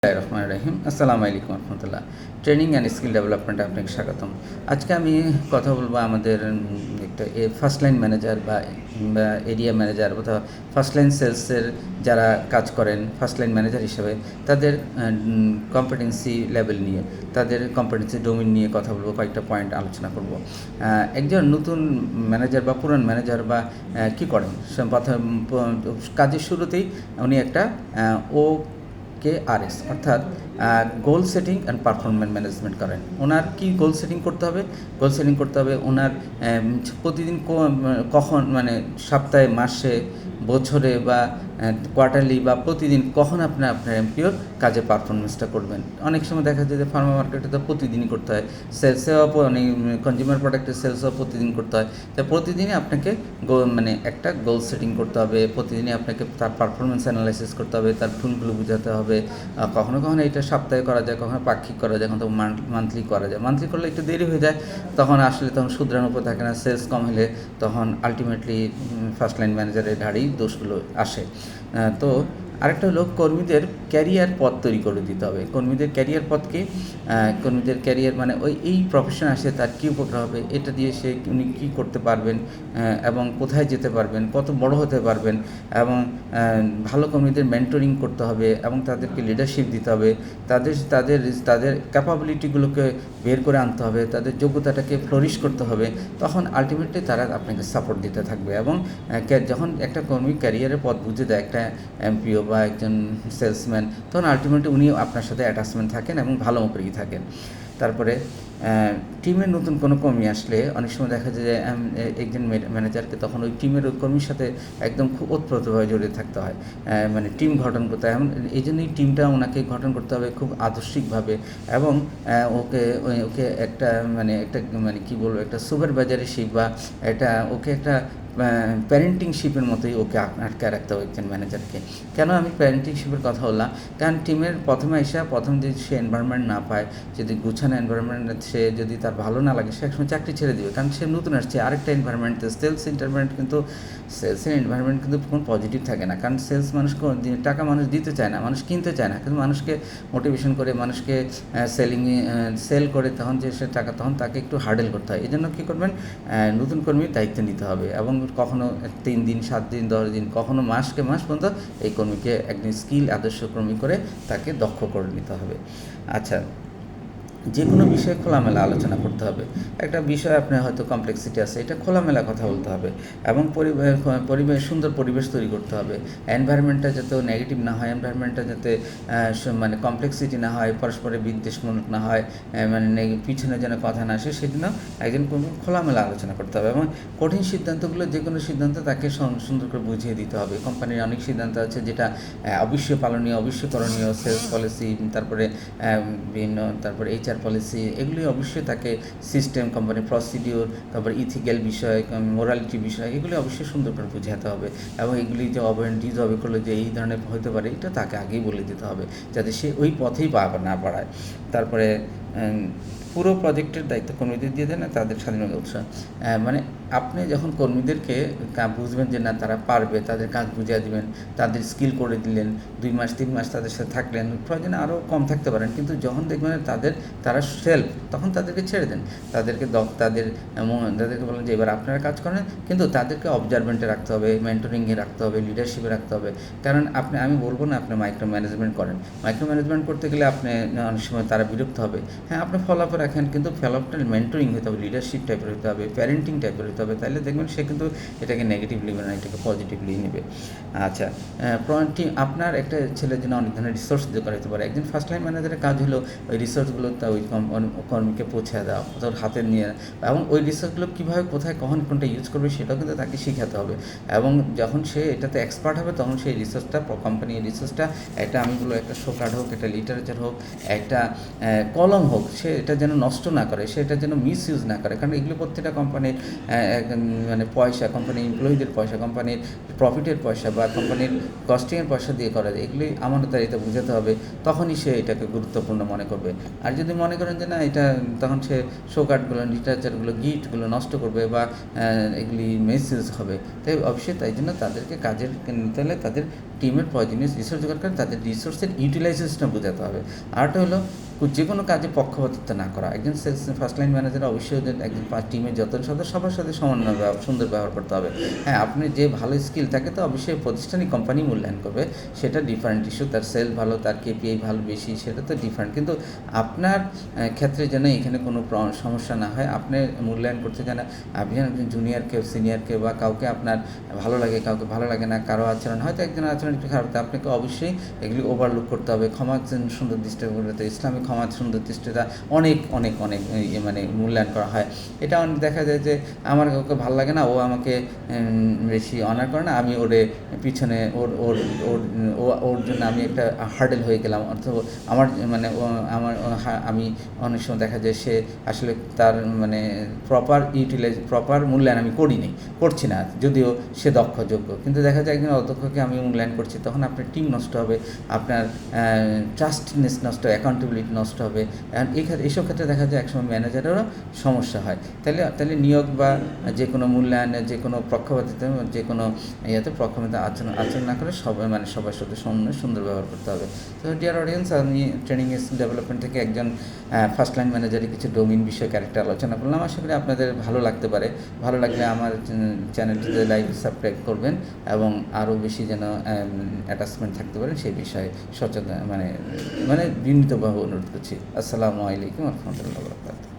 রহমান রহিম। আসসালামু আলাইকুম রহমতুল্লাহ। Training and skill ডেভেলপমেন্টে আপনাকে স্বাগতম। আজকে আমি কথা বলবো আমাদের একটা ফার্স্ট লাইন ম্যানেজার বা এরিয়া ম্যানেজার অথবা ফার্স্ট লাইন সেলসের যারা কাজ করেন ফার্স্ট লাইন ম্যানেজার হিসেবে তাদের কম্পিটেন্সি লেভেল নিয়ে, তাদের কম্পিটেন্সি ডোমেইন নিয়ে কথা বলবো, কয়েকটা পয়েন্ট আলোচনা করব। একজন নতুন ম্যানেজার বা পুরান ম্যানেজার বা কী করেন, কাজের শুরুতেই উনি একটা OKRS অর্থাৎ গোল সেটিং অ্যান্ড পারফরমেন্স ম্যানেজমেন্ট করেন। ওনার কি গোল সেটিং করতে হবে? গোল সেটিং করতে হবে ওনার প্রতিদিন কখন, মানে সপ্তাহে, মাসে, বছরে বা কোয়ার্টারলি বা প্রতিদিন কখন আপনার এমপিওর কাজে পারফরমেন্সটা করবেন। অনেক সময় দেখা যায় যে ফার্মা মার্কেটে তো প্রতিদিনই করতে হয়, সেলসেও অনেক কনজিউমার প্রোডাক্টের সেলসও প্রতিদিন করতে হয়। তো প্রতিদিনই আপনাকে একটা গোল সেটিং করতে হবে, প্রতিদিনই আপনাকে তার পারফরমেন্স অ্যানালাইসিস করতে হবে, তার ভুলগুলো বোঝাতে হবে। কখনো কখনো এটা সপ্তাহে করা যায়, কখনো পাক্ষিক করা যায়, কখনো মান্থলি করা যায়। মান্থলি করলে একটু দেরি হয়ে যায়, তখন শুধরানোর উপর থাকে না। সেলস কম হলে তখন আলটিমেটলি ফার্স্ট লাইন ম্যানেজারের ঘাড়েই দোষগুলো আসে। তো আরেকটা হলো কর্মীদের ক্যারিয়ার পথ তৈরি করে দিতে হবে। কর্মীদের ক্যারিয়ার পথকে, কর্মীদের ক্যারিয়ার মানে এই প্রফেশন আসে তার কী উপকার হবে, এটা দিয়ে উনি কী করতে পারবেন এবং কোথায় যেতে পারবেন, কত বড় হতে পারবেন, এবং ভালো কর্মীদের মেন্টরিং করতে হবে এবং তাদেরকে লিডারশিপ দিতে হবে, তাদের তাদের তাদের ক্যাপাবিলিটিগুলোকে বের করে আনতে হবে, তাদের যোগ্যতাটাকে ফ্লোরিশ করতে হবে। তখন আলটিমেটলি তারা আপনাকে সাপোর্ট দিতে থাকবে। এবং যখন একটা কর্মী ক্যারিয়ারের পথ বুঝে দেয়, একটা এমপিও বা একজন সেলসম্যান, তখন আলটিমেটলি উনিও আপনার সাথে অ্যাটাচমেন্ট থাকেন এবং ভালো মতো থাকেন। তারপরে টিমের নতুন কোনো কর্মী আসলে অনেক সময় দেখা যায় যে একজন ম্যানেজারকে তখন ওই টিমের ওই কর্মীর সাথে একদম খুব ওতপ্রোতভাবে জড়িয়ে থাকতে হয়, মানে টিম গঠন করতে হয়। এই জন্যই টিমটা ওনাকে গঠন করতে হবে খুব আদর্শিকভাবে, এবং ওকে একটা কী বলবো, একটা সুপারভাইজারশিপ বা ওকে একটা প্যারেন্টিংশিপের মতোই ওকে আটকে রাখতে হবে একজন ম্যানেজারকে। কেন আমি প্যারেন্টিংশিপের কথা বললাম? কারণ টিমের প্রথম যদি সে এনভায়রনমেন্ট না পায়, যদি গুছানো এনভায়রনমেন্ট সে যদি তার ভালো না লাগে, সে একসময় চাকরি ছেড়ে দেবে। কারণ সে নতুন আসছে আরেকটা এনভায়রনমেন্টে। সেলসের এনভায়রনমেন্ট কিন্তু কোনো পজিটিভ থাকে না। কারণ সেলস মানুষকে টাকা মানুষ দিতে চায় না, মানুষ কিনতে চায় না, কিন্তু মানুষকে মোটিভেশন করে, মানুষকে সেল করে তখন যে সে টাকা, তখন তাকে একটু হার্ডেল করতে হয়। এই জন্য কী করবেন, নতুন কর্মীর দায়িত্ব নিতে হবে এবং কখনো 3 দিন, 7 দিন, 10 দিন, কখনো মাস পর্যন্ত এই কর্মীকে একদিন স্কিল আদর্শ কর্মী করে তাকে দক্ষ করে নিতে হবে। আচ্ছা, যে কোনো বিষয়ে খোলামেলা আলোচনা করতে হবে। একটা বিষয় আপনার হয়তো কমপ্লেক্সিটি আছে, এটা খোলামেলা কথা বলতে হবে এবং সুন্দর পরিবেশ তৈরি করতে হবে। এনভায়রনমেন্টটা যাতে নেগেটিভ না হয়, এনভায়রনমেন্টটা যাতে কমপ্লেক্সিটি না হয়, পরস্পরের বিদ্বেষমূলক না হয়, পিছনে যেন কথা না আসে, সেজন্য একজন খোলামেলা আলোচনা করতে হবে। এবং কঠিন সিদ্ধান্তগুলো, যে কোনো সিদ্ধান্ত তাকে সুন্দর করে বুঝিয়ে দিতে হবে। কোম্পানির অনেক সিদ্ধান্ত আছে যেটা অবশ্যই পালনীয়, অবশ্যই করণীয়, সেলস পলিসি, তারপরে HR পলিসি, এগুলি অবশ্যই তাকে সিস্টেম, কোম্পানির প্রসিডিওর, তারপর ইথিক্যাল বিষয়, মোরালিটি বিষয়, এগুলি অবশ্যই সুন্দর করে বোঝাতে হবে। এবং এগুলি যে ডিজবে করলে যে এই ধরনের হতে পারে, এটা তাকে আগেই বলে দিতে হবে যাতে সে ওই পথেই না বাড়ায়। তারপরে পুরো প্রজেক্টের দায়িত্ব কর্মীদের দিয়ে দেন না, তাদের স্বাধীনতা উৎসাহ। মানে আপনি যখন কর্মীদেরকে বুঝবেন যে না তারা পারবে, তাদের কাজ বুঝিয়ে দিবেন, তাদের স্কিল করে দিলেন, 2 মাস 3 মাস তাদের সাথে থাকলেন, প্রয়োজনে আরও কম থাকতে পারেন, কিন্তু যখন দেখবেন তারা সেলফ, তখন তাদেরকে ছেড়ে দেন। তাদেরকে বলেন যে এবার আপনারা কাজ করেন, কিন্তু তাদেরকে অবজারভেন্টে রাখতে হবে, মেন্টরিংয়ে রাখতে হবে, লিডারশিপে রাখতে হবে। কারণ আমি বলবো না আপনি মাইক্রো ম্যানেজমেন্ট করেন। মাইক্রো ম্যানেজমেন্ট করতে গেলে আপনি অনেক সময় তারা বিরক্ত হবে। হ্যাঁ, আপনি ফলো আপ রাখেন, কিন্তু ফলো আপটা মেন্টরিং হতে হবে, লিডারশিপ টাইপের হতে হবে, প্যারেন্টিং টাইপের হতে হবে। তাহলে দেখবেন সে কিন্তু এটাকে নেগেটিভলি না, এটাকে পজিটিভলি নেবে। আচ্ছা, আপনার একটা ছেলের জন্য অনেক ধরনের রিসোর্স করা যেতে পারে। একজন ফার্স্ট লাইন ম্যানেজারের কাজ হলো ওই রিসোর্সগুলো ওই কর্মীকে পৌঁছে দেওয়া, তোর হাতে নিয়ে, এবং ওই রিসোর্সগুলো কীভাবে, কোথায়, কখন, কোনটা ইউজ করবে সেটাও কিন্তু তাকে শেখাতে হবে। এবং যখন সে এটাতে এক্সপার্ট হবে, তখন সেই রিসোর্সটা, কোম্পানির রিসোর্সটা, একটা একটা শো কার্ড হোক, একটা লিটারেচার হোক, একটা কলম হোক সে এটা যেন নষ্ট না করে, সে এটা যেন মিস ইউজ না করে, কারণ এগুলো প্রত্যেকটা কোম্পানির মানে পয়সা, কোম্পানির এমপ্লয়ীদের পয়সা, কোম্পানির প্রফিটের পয়সা বা কোম্পানির কস্টিংয়ের পয়সা দিয়ে করা যায়, এগুলি আমানতদারিতে বুঝাতে হবে, তখনই সে এটাকে গুরুত্বপূর্ণ মনে করবে। আর যদি মনে করেন যে না এটা, তখন সে শো কার্ডগুলো, লিটারেচারগুলো, গিফটগুলো নষ্ট করবে বা এগুলি মিস ইউজ হবে। তাই অবশ্যই তাই জন্য তাদেরকে কাজের নিতে হলে তাদের টিমের প্রয়োজনীয় রিসোর্স জোগাড় করে তাদের রিসোর্সের ইউটিলাইজেশনটা বোঝাতে হবে। আরেকটা হলো যে কোনো কাজে পক্ষপাতিত্ব না করা। একজন সেলস ফার্স্ট লাইন ম্যানেজার অবশ্যই একজন টিমের যত সদস্য সবার সাথে সমান সুন্দর ব্যবহার করতে হবে। হ্যাঁ, আপনি যে ভালো স্কিল থাকে তো অবশ্যই প্রতিষ্ঠানিক কোম্পানি মূল্যায়ন করবে, সেটা ডিফারেন্ট ইস্যু। তার সেল ভালো, তার কেপিআই ভালো বেশি, সেটা তো ডিফারেন্ট, কিন্তু আপনার ক্ষেত্রে যেন এখানে কোনো সমস্যা না হয়। আপনি মূল্যায়ন করতে যেন আপনি একজন জুনিয়র কেউ সিনিয়র কেউ বা কাউকে আপনার ভালো লাগে, কাউকে ভালো লাগে না, কারো আচরণ হয়তো একজনের আচরণ একটু খারাপ, আপনাকে অবশ্যই এগুলি ওভারলুক করতে হবে। ক্ষমা সুন্দর দৃষ্টি করতে, ইসলামিক ক্ষমা সুন্দর দৃষ্টিটা অনেক অনেক অনেক মানে মূল্যায়ন করা হয়। এটা অনেক দেখা যায় যে আমার কাউকে ভালো লাগে না, ও আমাকে বেশি অনার করে না, আমি ওরে পিছনে ওর ওর ওর ওর জন্য আমি একটা হার্ডেল হয়ে গেলাম, অর্থাৎ আমার মানে আমি অনেক সময় দেখা যায় সে আসলে তার মানে প্রপার মূল্যায়ন আমি করছি না, যদিও সে যোগ্য, কিন্তু দেখা যায় একজন অদক্ষকে আমি মূল্যায়ন করছি, তখন আপনার টিম নষ্ট হবে, আপনার ট্রাস্টনেস নষ্ট, অ্যাকাউন্টেবিলিটি নষ্ট হবে। এইসব ক্ষেত্রে দেখা যায় একসময় ম্যানেজারেরও সমস্যা হয়। তাহলে নিয়োগ বা যে কোনো মূল্যায়নে, যে কোনো পক্ষপাতিত্ব, যে কোনো পক্ষপাতিত্ব আচরণ না করে সবার সাথে সুন্দর ব্যবহার করতে হবে। তো ডিয়ার অডিয়েন্স, আমি ট্রেনিং স্কিল ডেভেলপমেন্ট থেকে একজন ফার্স্ট লাইন ম্যানেজারের কিছু ডোমিন বিষয়ে ক্যারেক্টার আলোচনা করলাম। আশা করি আপনাদের ভালো লাগতে পারে। ভালো লাগলে আমার চ্যানেলটিতে লাইক সাবস্ক্রাইব করবেন এবং আরও বেশি যেন অ্যাটাচমেন্ট থাকতে পারেন সেই বিষয়ে সচেতন মানে বিনীতভাবে অনুরোধ করছি। আসসালামু আলাইকুম ওয়া রাহমাতুল্লাহি ওয়া বারাকাতুহু।